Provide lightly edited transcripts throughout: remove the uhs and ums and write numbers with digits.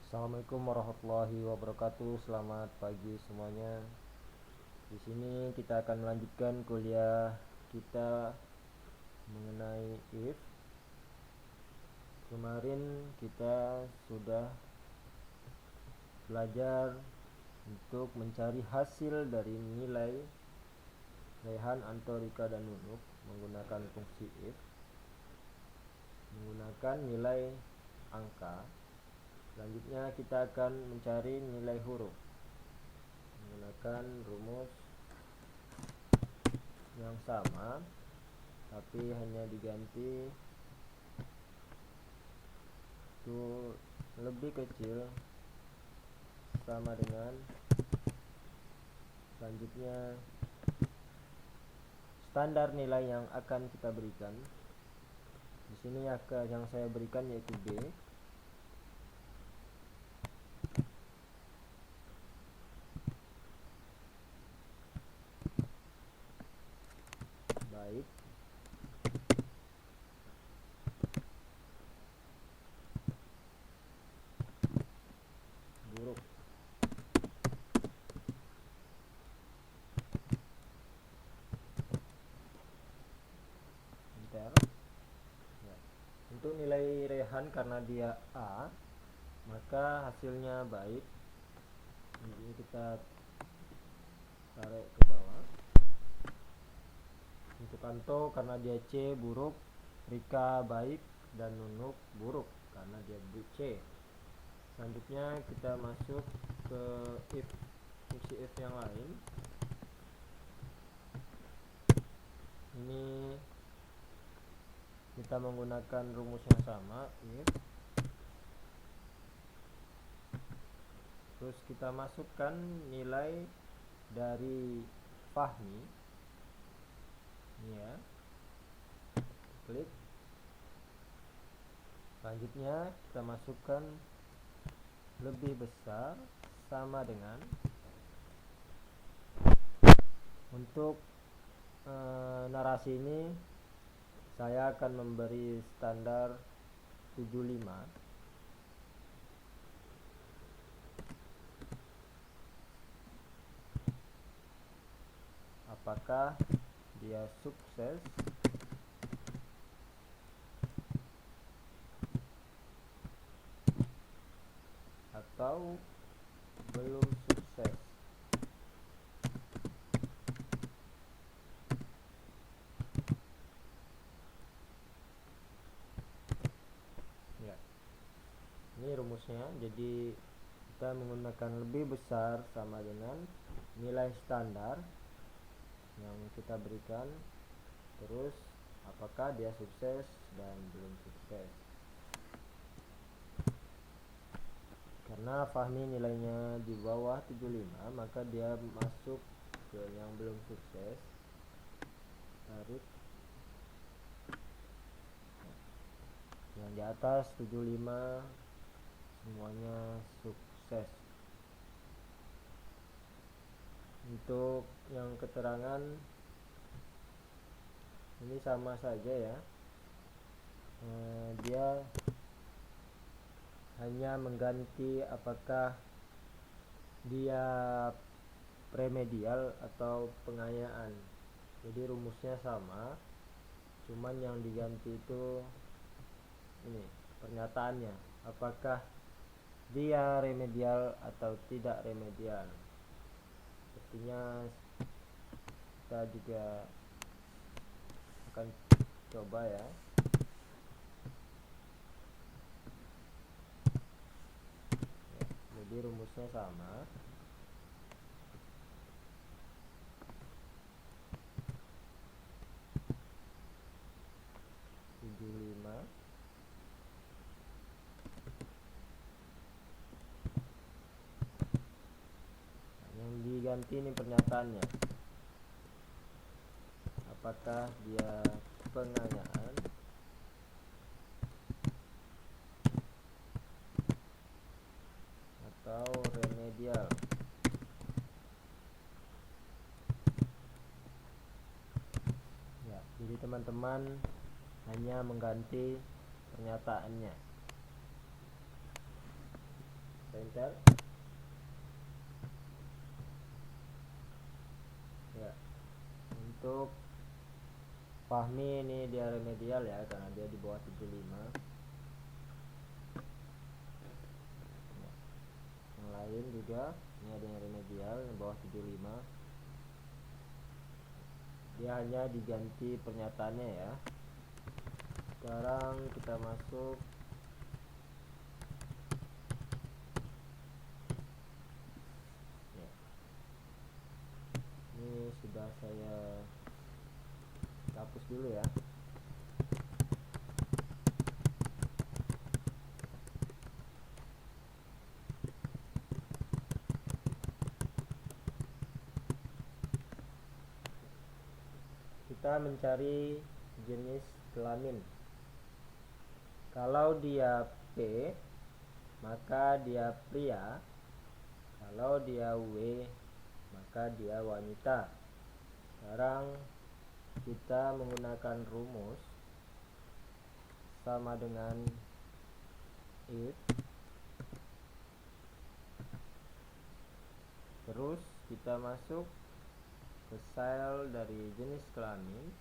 Assalamualaikum warahmatullahi wabarakatuh. Selamat pagi semuanya. Di sini kita akan melanjutkan kuliah kita mengenai if. Kemarin kita sudah belajar untuk mencari hasil dari nilai Rehan, Anto, Rika, dan Nunuk menggunakan fungsi if menggunakan nilai angka. Selanjutnya kita akan mencari nilai huruf menggunakan rumus yang sama, tapi hanya diganti itu lebih kecil sama dengan. Selanjutnya standar nilai yang akan kita berikan. Di sini yang saya berikan yaitu B. Baik. Buruk. Enter. Ya. Untuk nilai Rehan karena dia A, maka hasilnya baik. Ini kita tarik ke bawah. Untuk Anto karena dia C buruk, Rika baik, dan Nunuk buruk karena dia C. Selanjutnya kita masuk ke fungsi if yang lain. Ini kita menggunakan rumus yang sama, if. Terus kita masukkan nilai dari Fahmi. Ini ya. Klik. Selanjutnya kita masukkan lebih besar sama dengan. Untuk narasi ini saya akan memberi standar 75. Apakah dia sukses atau belum sukses? Ya. Ini rumusnya. Jadi kita menggunakan lebih besar sama dengan nilai standar yang kita berikan, terus apakah dia sukses dan belum sukses. Karena Fahmi nilainya di bawah 75, maka dia masuk ke yang belum sukses. Tarik. Yang di atas 75 semuanya sukses. Untuk yang keterangan ini sama saja ya. Dia hanya mengganti apakah dia remedial atau pengayaan. Jadi rumusnya sama, cuman yang diganti itu ini pernyataannya, apakah dia remedial atau tidak remedial. Sepertinya kita juga akan coba ya. Jadi rumusnya sama. Yang diganti ini pernyataannya, apakah dia pengayaan atau remedial. Ya, jadi teman-teman hanya mengganti pernyataannya. enter. Ya, untuk Fahmi ini dia remedial ya, karena dia di bawah 75. Yang lain juga ini ada yang remedial di bawah 75. Dia hanya diganti pernyataannya ya. Sekarang kita masuk ya. Ini sudah saya hapus dulu ya. Kita mencari jenis kelamin. Kalau dia P, maka dia pria. Kalau dia W, maka dia wanita. Sekarang kita menggunakan rumus sama dengan if. Terus kita masuk ke sel dari jenis kelamin.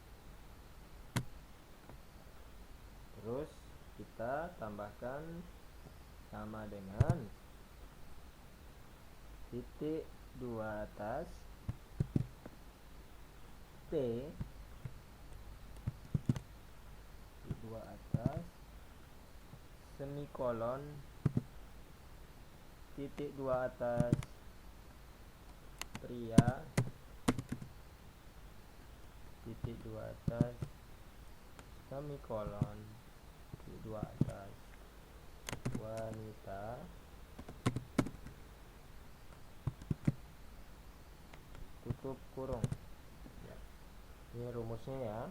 Terus kita tambahkan sama dengan titik 2 atas T, titik 2 atas semikolon, titik 2 atas pria, titik 2 atas semikolon, titik 2 atas wanita, tutup kurung ya. Ini rumusnya ya.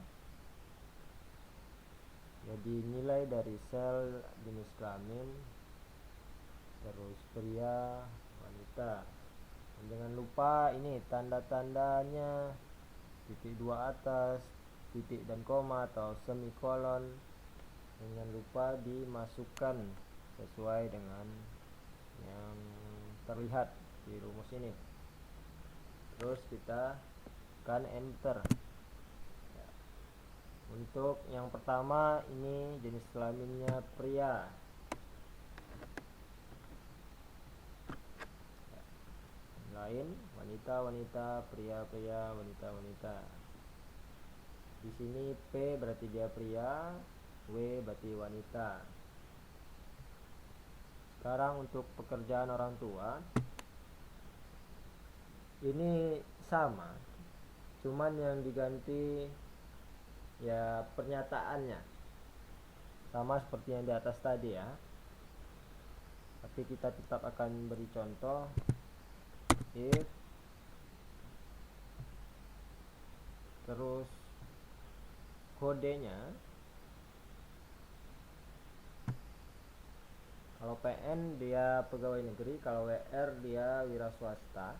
Jadi nilai dari sel jenis kelamin, terus pria, wanita. Dan jangan lupa ini tanda-tandanya, titik 2 atas, titik dan koma atau semikolon. Jangan lupa dimasukkan sesuai dengan yang terlihat di rumus ini. Terus kita tekan enter. Untuk yang pertama ini jenis kelaminnya pria. Lain wanita, pria, wanita. Di sini P berarti dia pria, W berarti wanita. Sekarang untuk pekerjaan orang tua ini sama, cuman yang diganti ya pernyataannya sama seperti yang di atas tadi ya. Tapi kita tetap akan beri contoh if, terus kodenya kalau PN dia pegawai negeri, kalau WR dia wira swasta.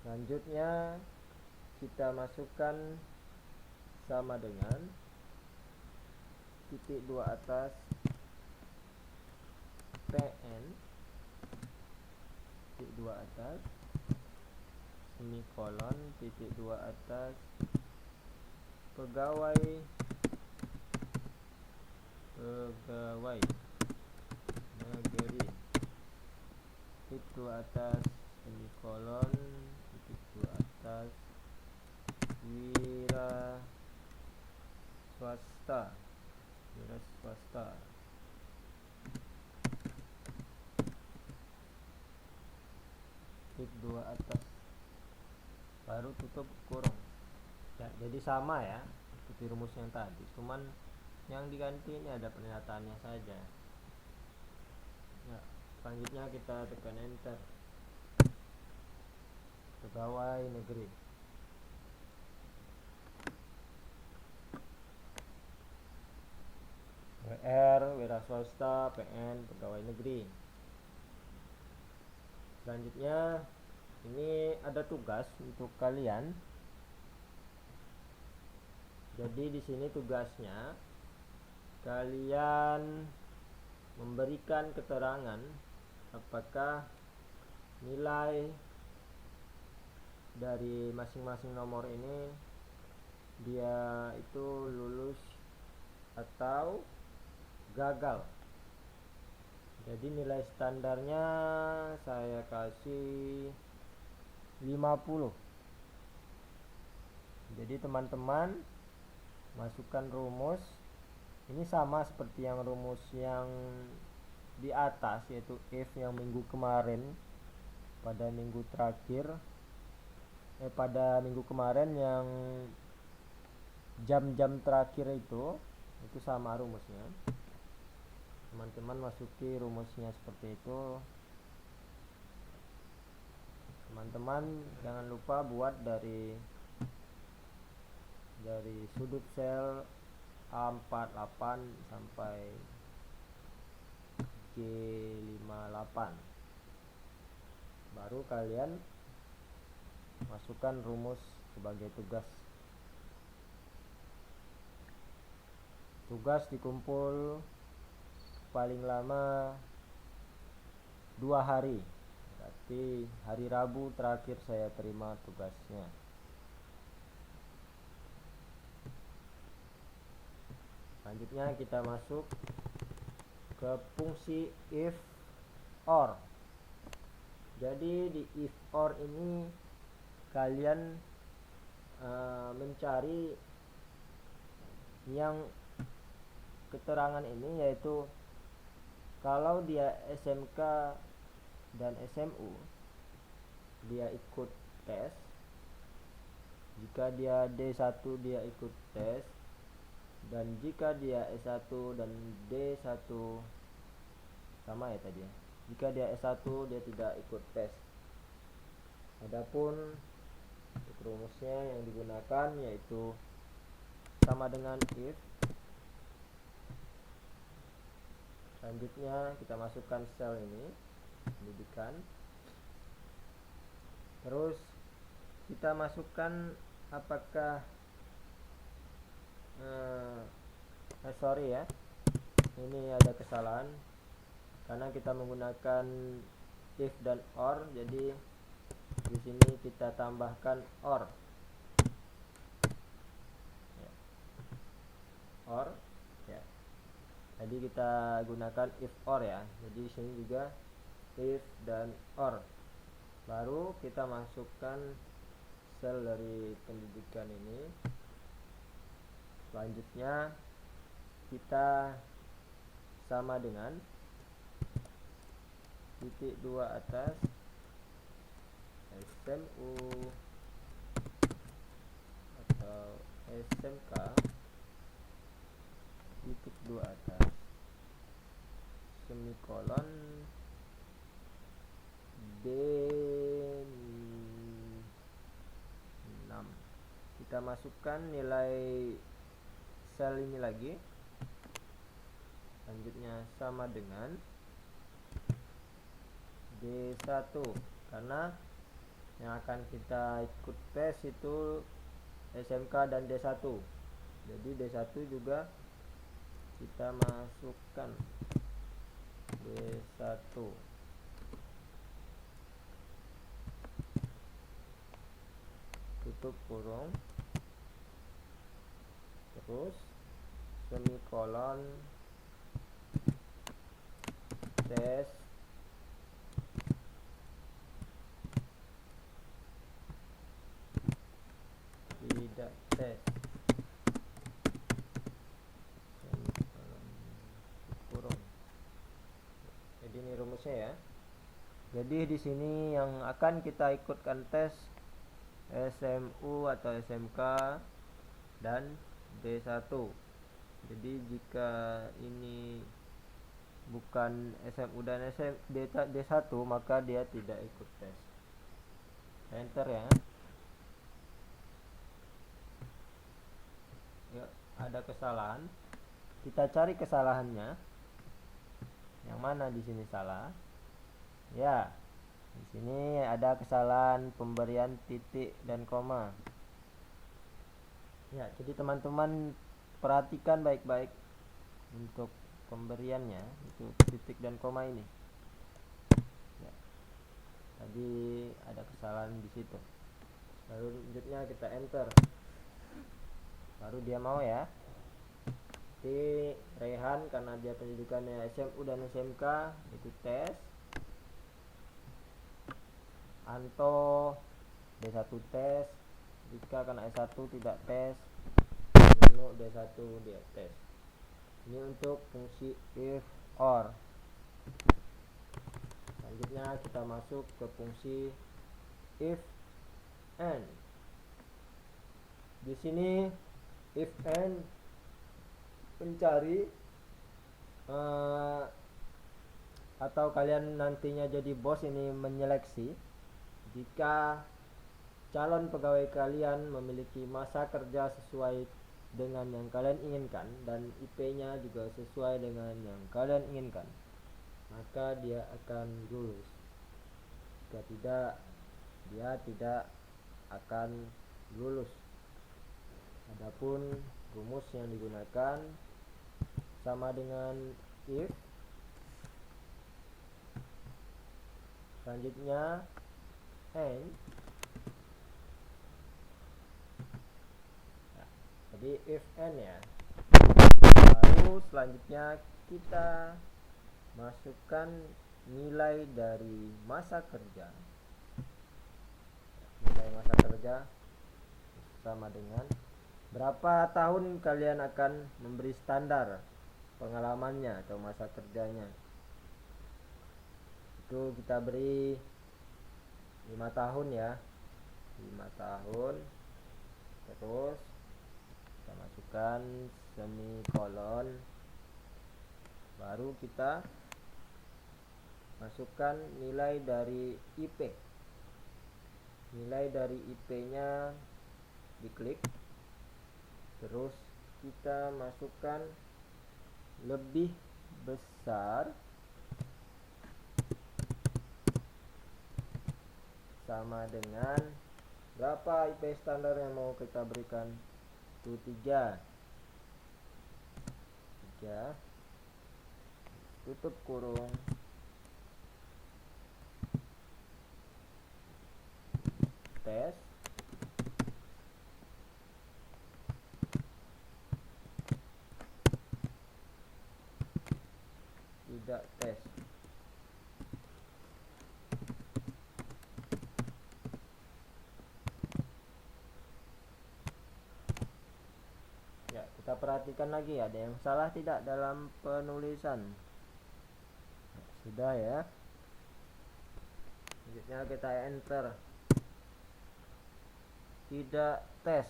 Selanjutnya kita masukkan sama dengan titik 2 atas PN, titik 2 atas semikolon, titik 2 atas pegawai negeri, titik 2 atas semikolon, titik 2 atas wira swasta, titik 2 atas, baru tutup kurung ya. Jadi sama ya seperti rumus yang tadi, cuman yang diganti ini ada pernyataannya saja ya. Selanjutnya kita tekan enter. Pegawai negeri, WR wira swasta, PN pegawai negeri. Selanjutnya ini ada tugas untuk kalian. Jadi di sini tugasnya kalian memberikan keterangan apakah nilai dari masing-masing nomor ini dia itu lulus atau gagal. Jadi nilai standarnya saya kasih 50. Jadi teman-teman masukkan rumus ini sama seperti yang rumus yang di atas, yaitu if yang minggu kemarin pada minggu kemarin yang jam-jam terakhir itu sama rumusnya. Teman-teman masuki rumusnya seperti itu. Teman-teman jangan lupa buat dari sudut sel A48 sampai G58. Baru kalian masukkan rumus sebagai tugas. Tugas dikumpul paling lama 2 hari. Berarti hari Rabu terakhir saya terima tugasnya. Selanjutnya kita masuk ke fungsi if or. Jadi di if or ini kalian mencari yang keterangan ini, yaitu kalau dia SMK dan SMU dia ikut tes, jika dia D1 dia ikut tes, dan jika dia S1 dan D1 sama ya tadi ya. Jika dia S1 dia tidak ikut tes. Adapun rumusnya yang digunakan yaitu sama dengan if. Selanjutnya kita masukkan sel ini, pendidikan. Terus kita masukkan apakah ini ada kesalahan karena kita menggunakan if dan or, jadi di sini kita tambahkan or. Or ya. Jadi kita gunakan if or ya. Jadi di sini juga if dan or. Baru kita masukkan sel dari pendidikan ini. Selanjutnya kita sama dengan titik 2 atas SMU atau SMK, titik 2 atas semikolon D6. Kita masukkan nilai sel ini lagi. Selanjutnya sama dengan D1 karena yang akan kita ikut tes itu SMK dan D1. Jadi D1 juga kita masukkan D1. Tutup kurung. Terus semikolon tes tidak tes, semikolon kurung. Jadi ini rumusnya ya. Jadi di sini yang akan kita ikutkan tes SMU atau SMK dan D1. Jadi jika ini bukan SMU dan D1 maka dia tidak ikut tes. Enter ya. Ya, ada kesalahan. Kita cari kesalahannya. Yang mana di sini salah? Ya, di sini ada kesalahan pemberian titik dan koma. Ya, jadi teman-teman perhatikan baik-baik untuk pemberiannya, itu titik dan koma ini. jadi ada kesalahan di situ. Lalu selanjutnya kita enter, baru dia mau ya. Di Rehan karena dia pendidikannya SMU dan SMK itu tes. Anto D1 tes. Rika karena S1 tidak tes. Nunu D1 dia tes. Ini untuk fungsi if or. Selanjutnya kita masuk ke fungsi if and. Di sini if and mencari atau kalian nantinya jadi bos ini menyeleksi jika calon pegawai kalian memiliki masa kerja sesuai dengan yang kalian inginkan dan IP-nya juga sesuai dengan yang kalian inginkan, maka dia akan lulus. Jika tidak, dia tidak akan lulus. Adapun rumus yang digunakan sama dengan if. Selanjutnya and. Jadi if and ya. Lalu selanjutnya kita masukkan nilai dari masa kerja. Nilai masa kerja sama dengan berapa tahun kalian akan memberi standar pengalamannya atau masa kerjanya. Itu kita beri 5 tahun ya. 5 tahun. Terus kita masukkan semikolon, baru kita masukkan nilai dari IP. Nilai dari IP-nya diklik, terus kita masukkan lebih besar sama dengan berapa IP standar yang mau kita berikan. 3 tutup kurung tes tidak tes. Ya, kita perhatikan lagi ada yang salah tidak dalam penulisan. Sudah ya. Selanjutnya kita enter. Tidak tes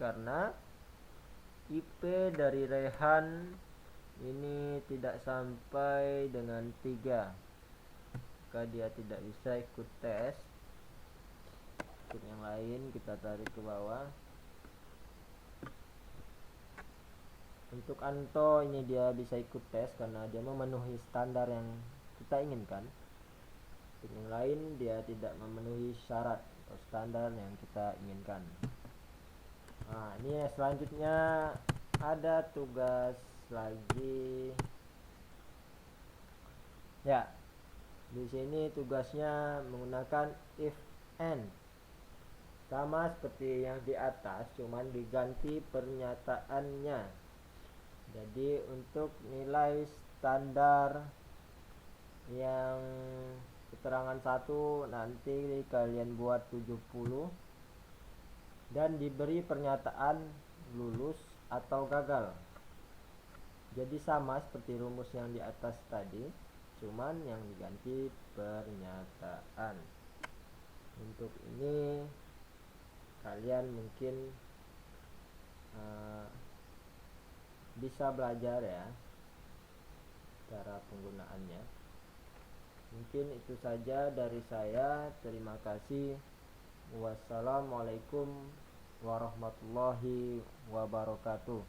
karena IP dari Rehan ini tidak sampai dengan 3, maka dia tidak bisa ikut tes. Untuk yang lain kita tarik ke bawah. Untuk Anto ini dia bisa ikut tes karena dia memenuhi standar yang kita inginkan. Untuk yang lain dia tidak memenuhi syarat atau standar yang kita inginkan. Nah, ini selanjutnya ada tugas lagi. Ya, di sini tugasnya menggunakan if and. Sama seperti yang di atas, cuman diganti pernyataannya. Jadi untuk nilai standar yang keterangan 1 nanti kalian buat 70 dan diberi pernyataan lulus atau gagal. Jadi sama seperti rumus yang di atas tadi, cuman yang diganti pernyataan. Untuk ini kalian mungkin bisa belajar ya cara penggunaannya. Mungkin itu saja dari saya. Terima kasih. Wassalamualaikum warahmatullahi wabarakatuh.